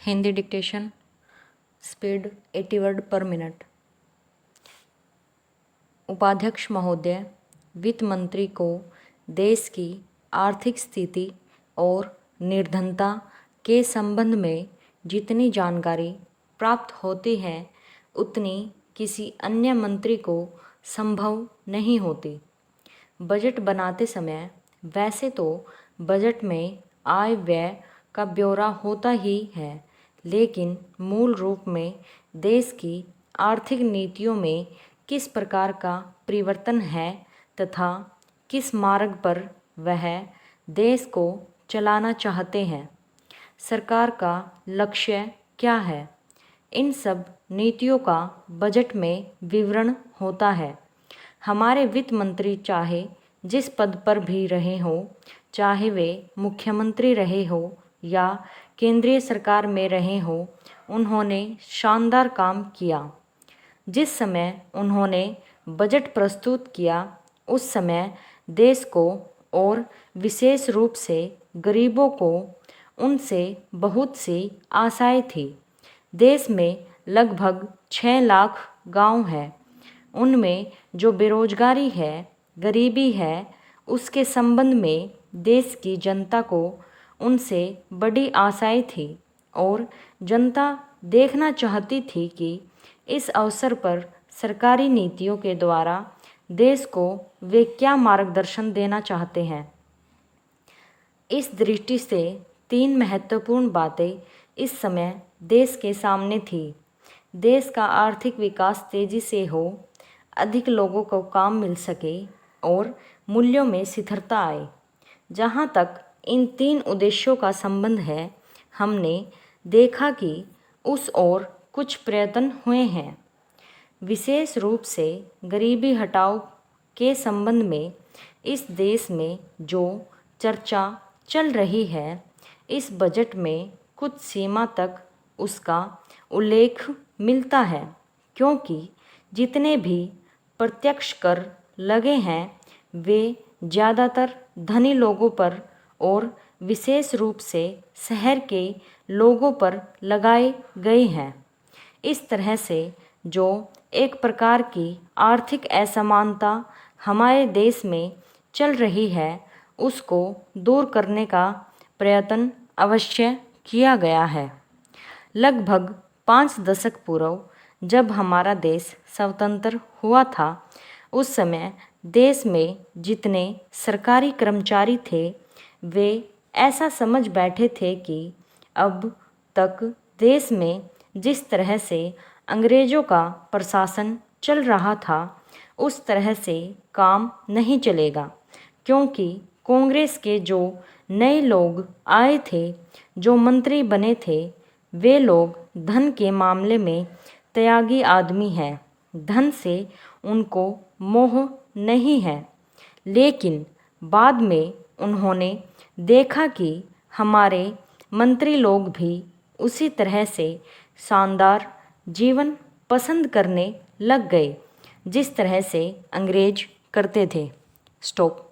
Hindi dictation speed 80 word पर minute. उपाध्यक्ष महोदय, वित्त मंत्री को देश की आर्थिक स्थिति और निर्धनता के संबंध में जितनी जानकारी प्राप्त होती है उतनी किसी अन्य मंत्री को संभव नहीं होती। बजट बनाते समय वैसे तो बजट में आय व्यय का ब्यौरा होता ही है, लेकिन मूल रूप में देश की आर्थिक नीतियों में किस प्रकार का परिवर्तन है तथा किस मार्ग पर वह देश को चलाना चाहते हैं, सरकार का लक्ष्य क्या है, इन सब नीतियों का बजट में विवरण होता है। हमारे वित्त मंत्री चाहे जिस पद पर भी रहे हों, चाहे वे मुख्यमंत्री रहे हो या केंद्रीय सरकार में रहे हो, उन्होंने शानदार काम किया। जिस समय उन्होंने बजट प्रस्तुत किया उस समय देश को और विशेष रूप से गरीबों को उनसे बहुत सी आशाएं थी। देश में लगभग 6 लाख गांव हैं। उनमें जो बेरोजगारी है, गरीबी है, उसके संबंध में देश की जनता को उनसे बड़ी आशाएं थी और जनता देखना चाहती थी कि इस अवसर पर सरकारी नीतियों के द्वारा देश को वे क्या मार्गदर्शन देना चाहते हैं। इस दृष्टि से 3 महत्वपूर्ण बातें इस समय देश के सामने थी। देश का आर्थिक विकास तेजी से हो, अधिक लोगों को काम मिल सके और मूल्यों में स्थिरता आए। जहाँ तक इन 3 उद्देश्यों का संबंध है, हमने देखा कि उस ओर कुछ प्रयत्न हुए हैं। विशेष रूप से गरीबी हटाओ के संबंध में इस देश में जो चर्चा चल रही है, इस बजट में कुछ सीमा तक उसका उल्लेख मिलता है, क्योंकि जितने भी प्रत्यक्ष कर लगे हैं वे ज़्यादातर धनी लोगों पर और विशेष रूप से शहर के लोगों पर लगाए गए हैं। इस तरह से जो एक प्रकार की आर्थिक असमानता हमारे देश में चल रही है, उसको दूर करने का प्रयत्न अवश्य किया गया है। लगभग 5 दशक पूर्व जब हमारा देश स्वतंत्र हुआ था, उस समय देश में जितने सरकारी कर्मचारी थे वे ऐसा समझ बैठे थे कि अब तक देश में जिस तरह से अंग्रेज़ों का प्रशासन चल रहा था उस तरह से काम नहीं चलेगा, क्योंकि कांग्रेस के जो नए लोग आए थे, जो मंत्री बने थे, वे लोग धन के मामले में त्यागी आदमी हैं। धन से उनको मोह नहीं है। लेकिन बाद में उन्होंने देखा कि हमारे मंत्री लोग भी उसी तरह से शानदार जीवन पसंद करने लग गए जिस तरह से अंग्रेज करते थे। स्टॉप।